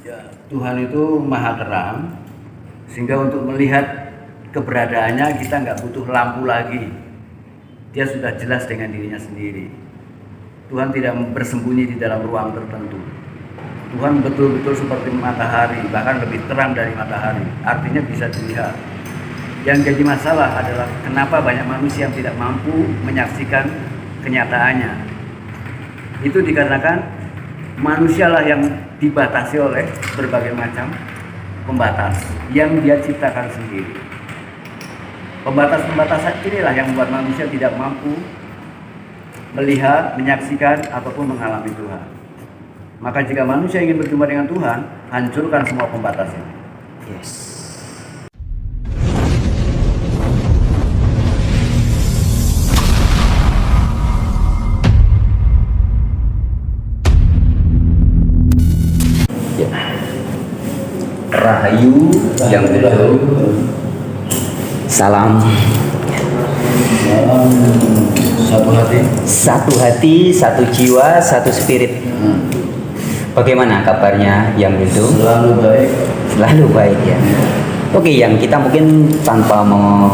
Ya, Tuhan itu maha terang, sehingga untuk melihat keberadaannya kita nggak butuh lampu lagi. Dia sudah jelas dengan dirinya sendiri. Tuhan tidak bersembunyi di dalam ruang tertentu. Tuhan betul-betul seperti matahari, bahkan lebih terang dari matahari. Artinya bisa dilihat. Yang jadi masalah adalah kenapa banyak manusia yang tidak mampu menyaksikan kenyataannya. Itu dikarenakan manusialah yang dibatasi oleh berbagai macam pembatas yang dia ciptakan sendiri. Pembatas-pembatasan inilah yang membuat manusia tidak mampu melihat, menyaksikan, ataupun mengalami Tuhan. Maka jika manusia ingin berjumpa dengan Tuhan, hancurkan semua pembatas ini. Yes. Rahayu yang betul. Salam. Satu hati. Satu hati, satu jiwa, satu spirit. Bagaimana kabarnya yang itu? Selalu baik. Selalu baik ya. Oke, yang kita mungkin tanpa mau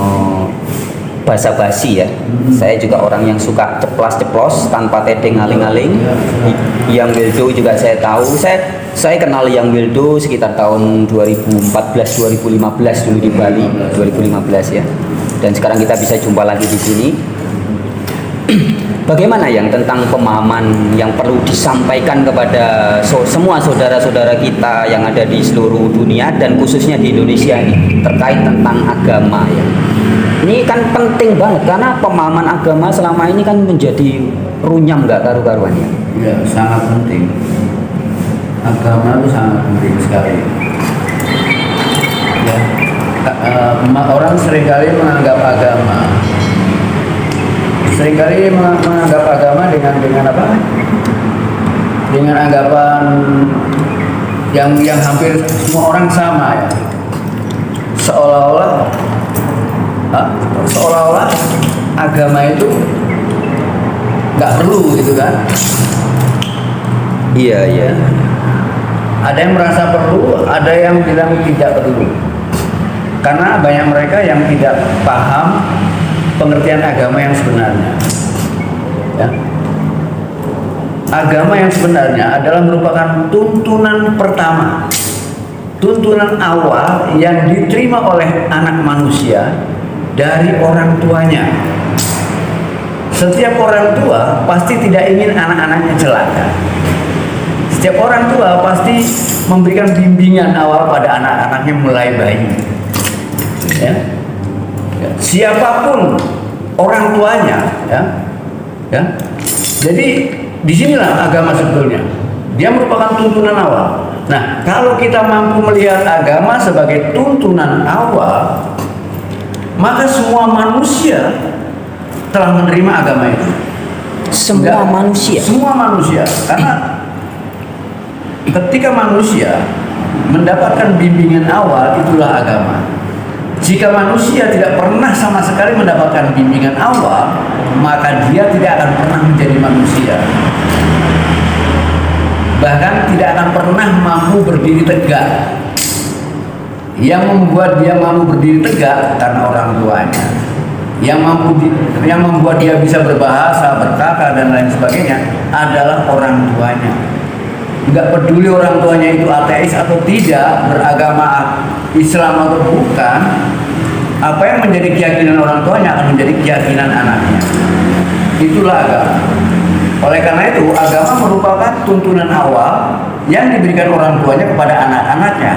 basa-basi ya. Saya juga orang yang suka ceplas-ceplos tanpa tedeng aling-aling. Yang Wildo juga saya tahu. Saya kenal Yang Wildo sekitar tahun 2014-2015 dulu di Bali, 2015 ya. Dan sekarang kita bisa jumpa lagi di sini. Bagaimana yang tentang pemahaman yang perlu disampaikan kepada semua saudara-saudara kita yang ada di seluruh dunia dan khususnya di Indonesia ini terkait tentang agama ya. Ini kan penting banget karena pemahaman agama selama ini kan menjadi runyam nggak karu-karuan ya. Ya, sangat penting. Agama itu sangat penting sekali. Ya, orang seringkali menganggap agama dengan apa? Dengan anggapan yang hampir semua orang sama ya. Seolah-olah agama itu nggak perlu gitu kan? Iya. Ada yang merasa perlu, ada yang bilang tidak perlu. Karena banyak mereka yang tidak paham pengertian agama yang sebenarnya. Ya. Agama yang sebenarnya adalah merupakan tuntunan pertama, tuntunan awal yang diterima oleh anak manusia dari orang tuanya. Setiap orang tua pasti tidak ingin anak-anaknya celaka. Setiap orang tua pasti memberikan bimbingan awal pada anak-anaknya mulai bayi. Ya. Siapapun orang tuanya, ya. Jadi disinilah agama sebetulnya. Dia merupakan tuntunan awal. Nah, kalau kita mampu melihat agama sebagai tuntunan awal, maka semua manusia telah menerima agama itu. Semua manusia. Semua manusia, karena ketika manusia mendapatkan bimbingan awal, itulah agama. Jika manusia tidak pernah sama sekali mendapatkan bimbingan awal, maka dia tidak akan pernah menjadi manusia. Bahkan tidak akan pernah mampu berdiri tegak. Yang membuat dia mampu berdiri tegak karena orang tuanya. Yang membuat dia bisa berbahasa, berkata dan lain sebagainya adalah orang tuanya. Nggak peduli orang tuanya itu ateis atau tidak, beragama Islam atau bukan, apa yang menjadi keyakinan orang tuanya akan menjadi keyakinan anaknya. Itulah agama. Oleh karena itu, agama merupakan tuntunan awal yang diberikan orang tuanya kepada anak-anaknya.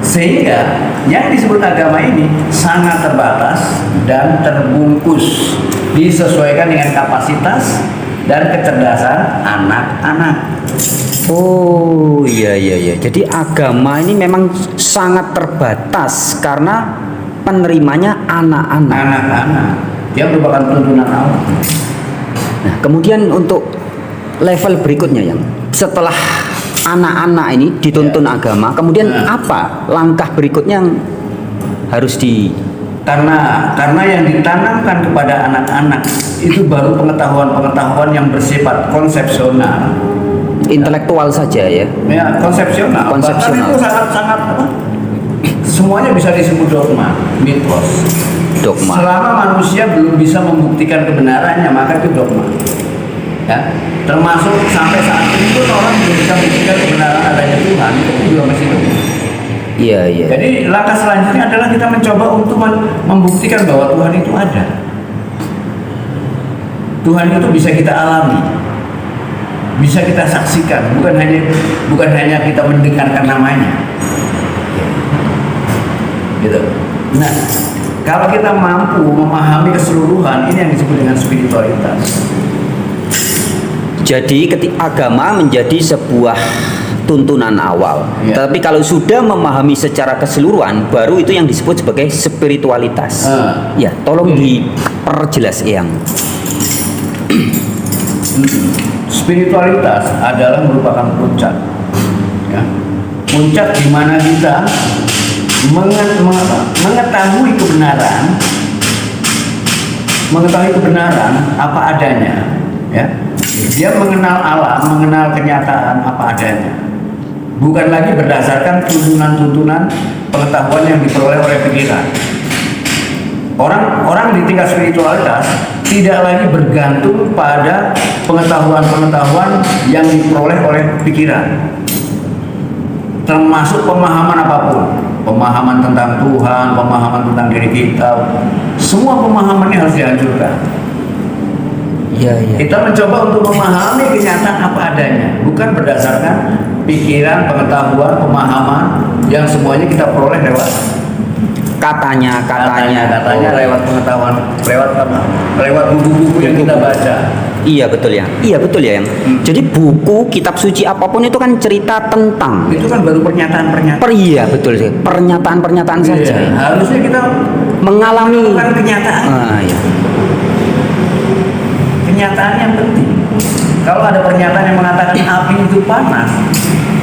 Sehingga yang disebut agama ini sangat terbatas dan terbungkus, disesuaikan dengan kapasitas dan kecerdasan anak-anak. Oh iya. Jadi agama ini memang sangat terbatas karena penerimanya anak-anak. Dia merupakan tuntunan awal. Nah, kemudian untuk level berikutnya yang setelah anak-anak ini dituntun agama, kemudian apa langkah berikutnya yang harus karena yang ditanamkan kepada anak-anak itu baru pengetahuan yang bersifat konsepsional. intelektual saja ya. Ya, konsepsional. Konsepsional. Bahkan itu sangat-sangat apa? Semuanya bisa disebut dogma, mitos. Dogma. Selama manusia belum bisa membuktikan kebenarannya, maka itu dogma. Ya, termasuk sampai saat ini pun orang belum bisa membuktikan kebenaran adanya Tuhan, itu juga masih dogma. Iya, iya. Jadi langkah selanjutnya adalah kita mencoba untuk membuktikan bahwa Tuhan itu ada. Tuhan itu bisa kita alami, bisa kita saksikan, bukan hanya kita mendengarkan namanya. Gitu. Nah, kalau kita mampu memahami keseluruhan, ini yang disebut dengan spiritualitas. Jadi agama menjadi sebuah tuntunan awal. Ya. Tapi kalau sudah memahami secara keseluruhan, baru itu yang disebut sebagai spiritualitas. Ya, tolong diperjelas yang. Spiritualitas adalah merupakan puncak. Ya. Puncak di mana kita mengetahui kebenaran apa adanya, ya. Dia mengenal alam, mengenal kenyataan apa adanya, bukan lagi berdasarkan tuntunan-tuntunan pengetahuan yang diperoleh oleh pikiran. Orang di tingkat spiritualitas tidak lagi bergantung pada pengetahuan-pengetahuan yang diperoleh oleh pikiran, termasuk pemahaman apapun. Pemahaman tentang Tuhan, pemahaman tentang diri kita, semua pemahaman ini harus dihancurkan. Ya, ya. Kita mencoba untuk memahami kenyataan apa adanya, bukan berdasarkan pikiran, pengetahuan, pemahaman yang semuanya kita peroleh lewat katanya lewat pengetahuan, lewat buku-buku yang kita baca. Iya betul ya. Iya betul ya yang. Jadi buku, kitab suci apapun itu kan cerita tentang. Itu kan baru pernyataan-pernyataan. Iya betul sih. Pernyataan-pernyataan saja. Ya. Harusnya kita mengalami kenyataan. Iya. Kenyataan yang penting. Kalau ada pernyataan yang mengatakan api itu panas,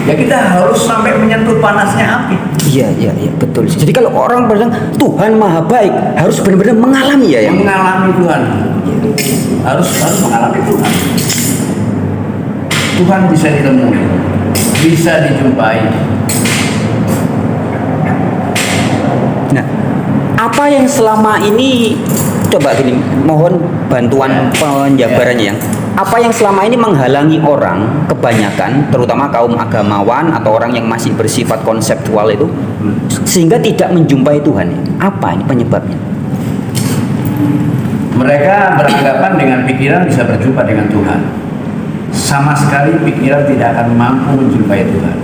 ya kita harus sampai menyentuh panasnya api. Iya betul sih. Jadi kalau orang bilang Tuhan maha baik, harus benar-benar mengalami ya yang. Mengalami Tuhan. Harus mengalami Tuhan. Tuhan bisa ditemui, bisa dijumpai. Nah, apa yang selama ini, coba gini, mohon bantuan penjabarannya yang. Apa yang selama ini menghalangi orang kebanyakan, terutama kaum agamawan atau orang yang masih bersifat konseptual itu, sehingga tidak menjumpai Tuhan? Apa ini penyebabnya? Mereka beranggapan dengan pikiran bisa berjumpa dengan Tuhan. Sama sekali pikiran tidak akan mampu menjumpai Tuhan.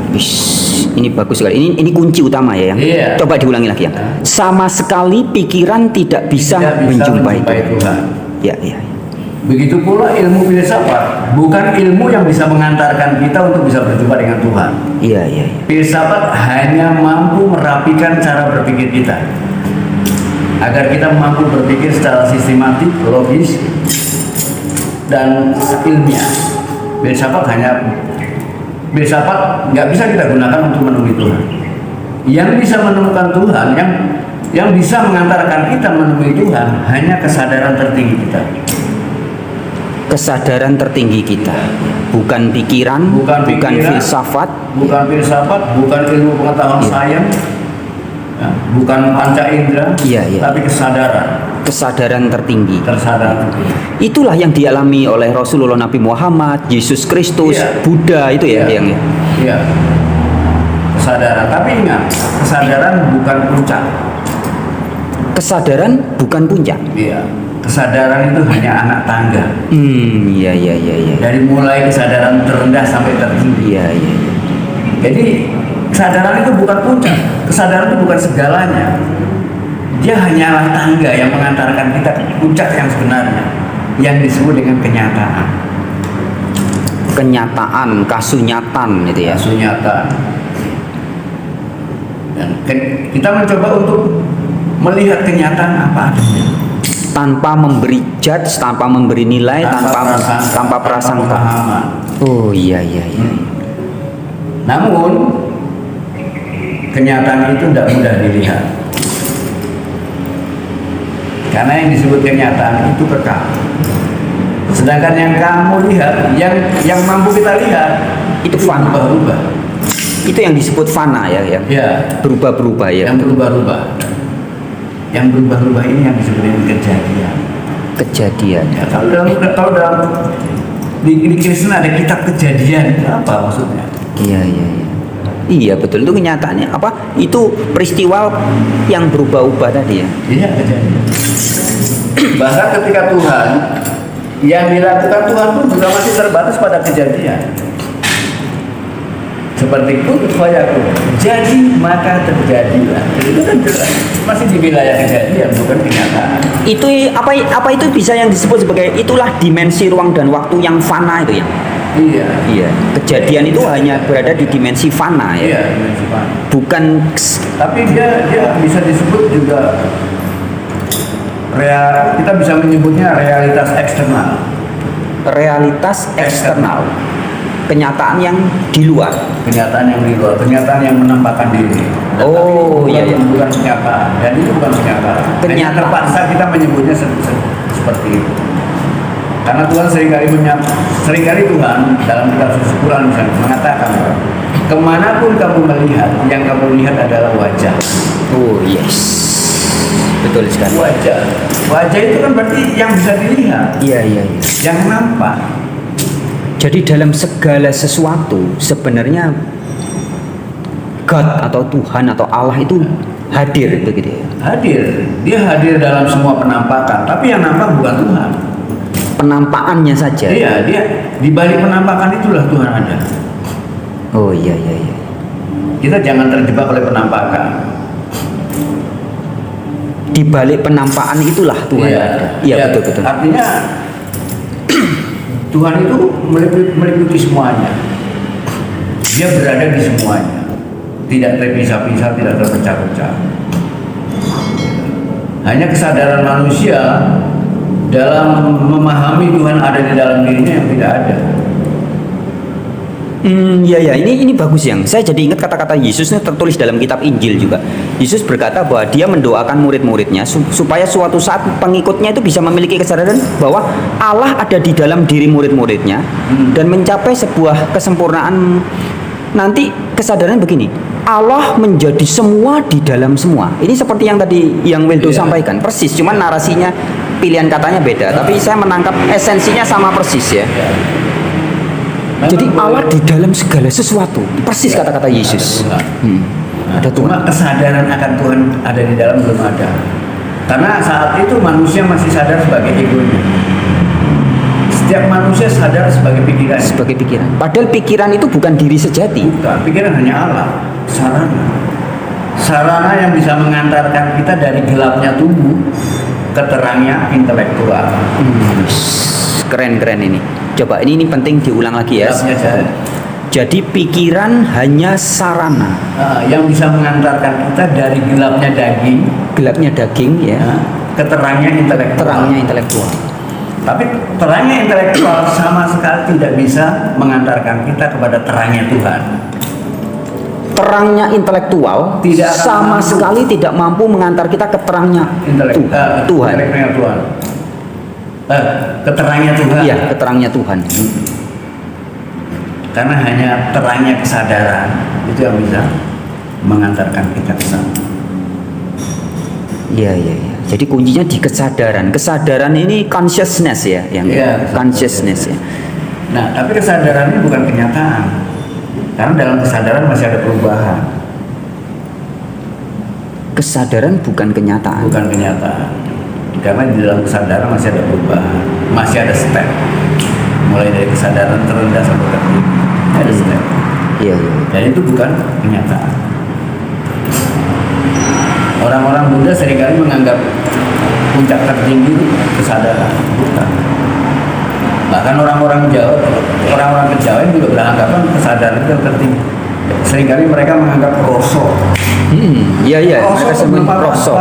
Ini bagus sekali. Ini kunci utama ya yang. Iya. Coba diulangi lagi ya. Sama sekali pikiran tidak bisa menjumpai Tuhan. Ya. Begitu pula ilmu filsafat, bukan ilmu yang bisa mengantarkan kita untuk bisa berjumpa dengan Tuhan. Iya. Filsafat hanya mampu merapikan cara berpikir kita, agar kita mampu berpikir secara sistematik, logis, dan ilmiah. Filsafat nggak bisa kita gunakan untuk menemui Tuhan. Yang bisa menemukan Tuhan, yang bisa mengantarkan kita menemui Tuhan, hanya kesadaran tertinggi kita. Kesadaran tertinggi kita, bukan pikiran, bukan filsafat, bukan ilmu pengetahuan sains, ya, bukan panca indera, tapi kesadaran tertinggi. Itulah yang dialami oleh Rasulullah, Nabi Muhammad, Yesus Kristus, Buddha itu ya yang. Iya. Kesadaran, tapi ingat, kesadaran bukan puncak. Kesadaran bukan puncak. Iya. Kesadaran itu hanya anak tangga. Iya. Dari mulai kesadaran terendah sampai tertinggi. Iya. Jadi kesadaran itu bukan puncak. Kesadaran itu bukan segalanya. Dia hanyalah tangga yang mengantarkan kita ke puncak yang sebenarnya, yang disebut dengan kenyataan. Kasunyatan itu ya. Kasunyatan. Dan kita mencoba untuk melihat kenyataan apa adanya. Tanpa memberi judge, tanpa memberi nilai, tanpa prasangka. Oh iya. Namun kenyataan itu tidak mudah dilihat, karena yang disebut kenyataan itu kekal. Sedangkan yang kamu lihat, yang mampu kita lihat, Itu fana. Berubah-ubah. Itu yang disebut fana ya, yang Ya. berubah-berubah ya. Yang berubah-ubah. Yang berubah-ubah ini yang disebut dengan kejadian. Kejadian. Ya, kalau dalam di Kristen ada kitab kejadian, apa maksudnya? Iya, iya, iya. Iya betul, itu kenyataannya apa? Itu peristiwa yang berubah-ubah tadi ya. Iya, kejadian. Bahkan ketika Tuhan yang dilakukan Tuhan pun juga masih terbatas pada kejadian. Seperti kun fayakun, jadi maka terjadilah. Itu kan jelas, masih di wilayah kejadian, bukan kenyataan. Itu apa itu bisa yang disebut sebagai itulah dimensi ruang dan waktu yang fana itu ya. Iya. Iya, kejadian itu hanya berada di dimensi fana ya. Iya, dimensi fana. Bukan Tapi dia bisa disebut juga kita bisa menyebutnya realitas eksternal. realitas eksternal. Kenyataan yang di luar. Kenyataan yang di luar, kenyataan yang menampakkan diri. Oh, Tapi iya, iya. bukan kenyataan. Dan itu bukan kenyataan. Hanya Kenyataan. terpaksa kita menyebutnya seperti itu. Karena Tuhan seringkali Tuhan dalam kitab suci Quran misalnya mengatakan, kemanapun kamu melihat, yang kamu lihat adalah wajah. Oh yes, betul sekali. Wajah itu kan berarti yang bisa dilihat, Iya, iya, iya. yang nampak. Jadi dalam segala sesuatu sebenarnya God atau Tuhan atau Allah itu hadir begitu ya. Hadir, dia hadir dalam semua penampakan. Tapi yang nampak bukan Tuhan. Penampakannya saja. Iya, dia di balik penampakan itulah Tuhan ada. Oh iya, iya, iya. Kita jangan terjebak oleh penampakan. Di balik penampakan itulah Tuhan ada. Iya, betul, betul. Artinya Tuhan itu meliputi semuanya. Dia berada di semuanya. Tidak terpisah-pisah, tidak terpecah-pecah. Hanya kesadaran manusia dalam memahami Tuhan ada di dalam dirinya yang tidak ada. Iya ya, ini bagus yang. Saya jadi ingat kata-kata Yesus ini tertulis dalam kitab Injil juga. Yesus berkata bahwa dia mendoakan murid-muridnya supaya suatu saat pengikutnya itu bisa memiliki kesadaran bahwa Allah ada di dalam diri murid-muridnya dan mencapai sebuah kesempurnaan. Nanti kesadaran begini, Allah menjadi semua di dalam semua. Ini seperti yang tadi yang Wildo sampaikan, persis. Cuman narasinya, pilihan katanya beda. Tapi saya menangkap esensinya sama persis ya. Jadi Allah di dalam segala sesuatu, persis kata-kata Yesus. Ada Tuhan. Cuma kesadaran akan Tuhan ada di dalam belum ada. Karena saat itu manusia masih sadar sebagai egonya. Setiap manusia sadar sebagai pikiran. Sebagai pikiran. Padahal pikiran itu bukan diri sejati. Bukan, pikiran hanya Allah, sarana. Sarana yang bisa mengantarkan kita dari gelapnya tubuh ke terangnya intelektual. Keren ini. Coba ini penting diulang lagi ya. Jadi pikiran hanya sarana. Yang bisa mengantarkan kita dari gelapnya daging ya, ke terangnya intelektual. Tapi terangnya intelektual sama sekali tidak bisa mengantarkan kita kepada terangnya Tuhan. Terangnya intelektual tidak sama sekali tidak mampu mengantar kita ke terangnya Tuhan. Keterangnya Tuhan. Iya, keterangnya Tuhan. Karena hanya terangnya kesadaran itu yang bisa mengantarkan kita ke sana. Iya. Jadi kuncinya di kesadaran. Kesadaran ini consciousness ya, yang consciousness ya. Nah, tapi kesadaran ini bukan kenyataan. Karena dalam kesadaran masih ada perubahan. Kesadaran bukan kenyataan. Bukan kenyataan. Karena di dalam kesadaran masih ada perubahan, masih ada step. Mulai dari kesadaran terendah sampai tertinggi, ada step. Iya. Dan itu bukan kenyataan. Orang-orang Buddha seringkali menganggap puncak tertinggi kesadaran, bukan. Bahkan orang-orang Kejawen juga beranggapan kesadaran itu tertinggi. Seringkali mereka menganggap roso. Iya. Mereka sebut roso.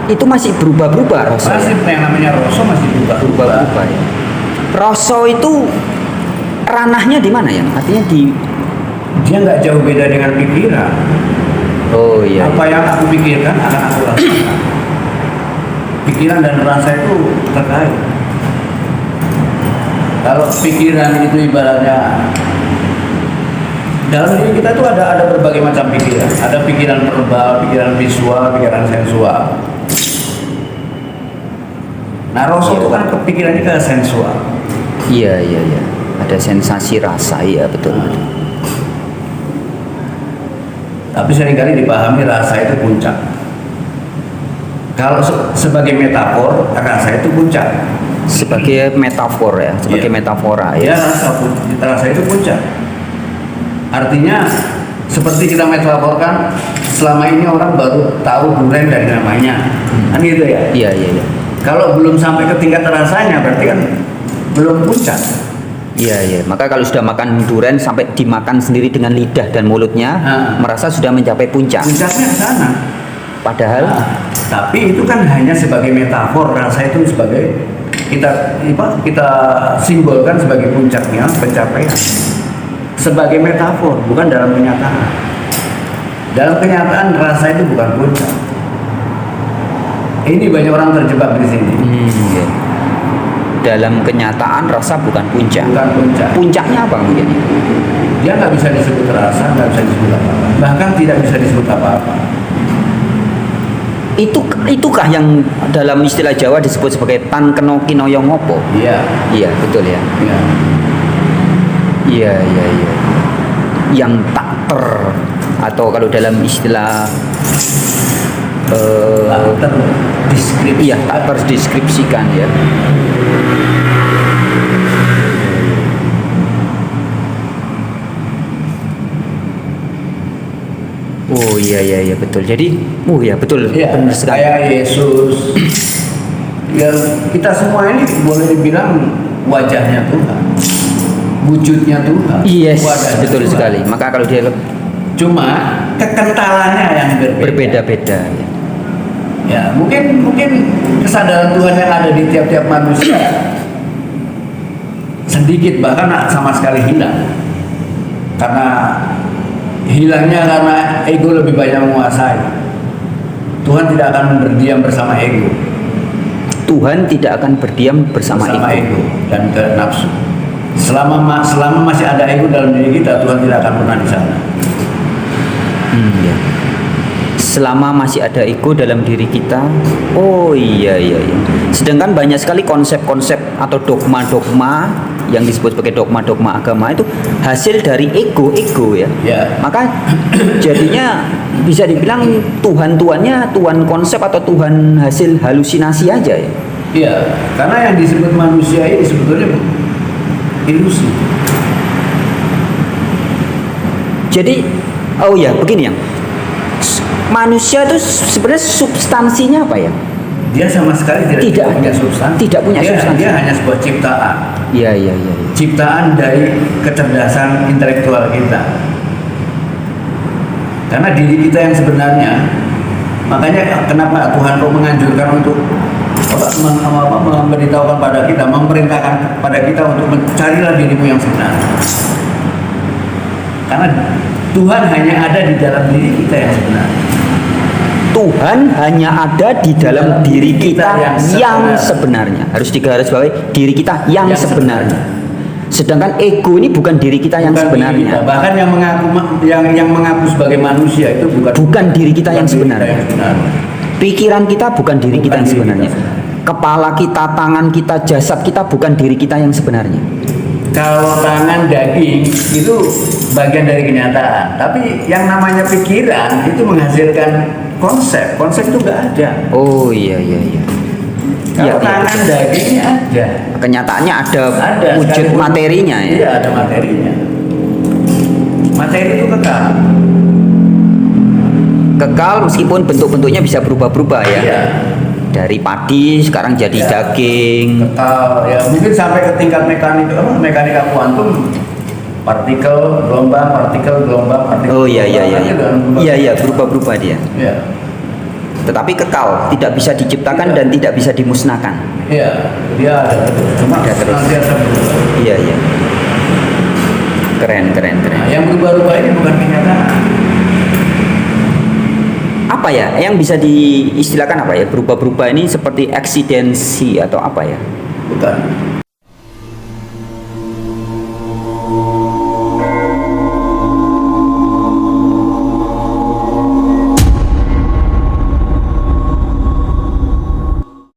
Itu masih berubah-ubah roso. Masih yang namanya roso masih berubah-ubah. Ya. Roso itu ranahnya di mana ya? Artinya dia nggak jauh beda dengan pikiran. Oh iya. Apa yang aku pikirkan akan aku lakukan. Pikiran dan rasa itu terkait. Kalau pikiran itu ibaratnya dalam diri kita itu ada berbagai macam pikiran. Ada pikiran verbal, pikiran visual, pikiran sensual. Nah, rasa itu kan kepikirannya ke sensual. Iya. Ada sensasi rasa, ya betul. Tapi seringkali dipahami rasa itu puncak. Kalau sebagai metafor, rasa itu puncak. Sebagai metafor ya, sebagai metafora Ya, ya. rasa itu puncak. Artinya seperti kita metaforkan, selama ini orang baru tahu durian dari namanya, kan gitu ya. Iya. Kalau belum sampai ke tingkat rasanya, berarti kan belum puncak. Iya. Maka kalau sudah makan durian sampai dimakan sendiri dengan lidah dan mulutnya, merasa sudah mencapai puncak. Puncaknya ke sana. Padahal, Tapi itu kan hanya sebagai metafor, rasa itu sebagai kita simbolkan sebagai puncaknya pencapaian. Sebagai metafor, bukan dalam kenyataan. Dalam kenyataan rasa itu bukan puncak. Ini banyak orang terjebak di sini. iya. Dalam kenyataan rasa bukan puncak. Bukan puncak. Puncaknya apa mungkin? Dia nggak bisa disebut rasa, nggak bisa disebut apa-apa. Bahkan tidak bisa disebut apa-apa. Itukah yang dalam istilah Jawa disebut sebagai tan keno kinoyo ngopo? Iya. Iya, betul ya. Iya. Iya. Yang tak atau kalau dalam istilah Terdeskripsikan. iya, tak terdeskripsikan ya. Oh iya betul. Jadi, ya betul, Iya, benar sekali. kayak Yesus. Ya, kita semua ini boleh dibilang wajahnya Tuhan, wujudnya Tuhan. Yes, wajahnya betul Tuhan. sekali. Maka kalau dia Cuma kekentalannya yang berbeda. berbeda-beda. Ya, mungkin kesadaran Tuhan yang ada di tiap-tiap manusia sedikit, bahkan sama sekali hilang. Hilangnya karena ego lebih banyak menguasai. Tuhan tidak akan berdiam bersama ego. Tuhan tidak akan berdiam bersama ego. Dan ke nafsu. Selama masih ada ego dalam diri kita, Tuhan tidak akan pernah di sana. Ya. Selama masih ada ego dalam diri kita, oh iya. Sedangkan banyak sekali konsep-konsep atau dogma-dogma yang disebut sebagai dogma-dogma agama itu hasil dari ego ya. Ya. Maka jadinya bisa dibilang Tuhan-tuhannya Tuhan konsep atau Tuhan hasil halusinasi aja ya. Iya, karena yang disebut manusia ini sebetulnya ilusi. Jadi, oh ya begini yang manusia itu sebenarnya substansinya apa ya? Dia sama sekali tidak punya substansi. Tidak punya substansi. Dia hanya sebuah ciptaan. Iya. Ciptaan dari kecerdasan intelektual kita. Karena diri kita yang sebenarnya, makanya kenapa Tuhan kok menganjurkan untuk memberitahukan pada kita, memerintahkan pada kita untuk mencarilah dirimu yang sebenarnya. Karena Tuhan hanya ada di dalam diri kita yang sebenarnya. Tuhan hanya ada di dalam diri kita yang sebenarnya. Harus digarisbawahi, diri kita yang sebenarnya. Sedangkan ego ini bukan diri kita yang sebenarnya. Bahkan yang mengaku sebagai manusia itu bukan diri kita yang sebenarnya. Pikiran kita bukan diri kita yang sebenarnya. Kepala kita, tangan kita, jasad kita bukan diri kita yang sebenarnya. Kalau tangan, daging itu bagian dari kenyataan. Tapi yang namanya pikiran itu menghasilkan konsep itu nggak ada. Oh iya. Kalau tangan, dagingnya ada. Kenyataannya ada wujud materinya ya. Iya, ada materinya. Materi itu kekal. Kekal meskipun bentuk-bentuknya bisa berubah-ubah ya. Iya. Dari padi sekarang jadi daging. Kekal ya, mungkin sampai ke tingkat mekanika kuantum, partikel, gelombang. Oh iya. Iya, berubah-ubah dia. Iya. Tetapi kekal, tidak bisa diciptakan dan tidak bisa dimusnahkan. Iya, dia ada. Cuma Ada terus. Iya. Keren. Nah, yang berubah-ubah ini bukan kenyataan. Apa ya? Yang bisa diistilahkan apa ya? Berubah-ubah ini seperti eksidensi atau apa ya? Bukan.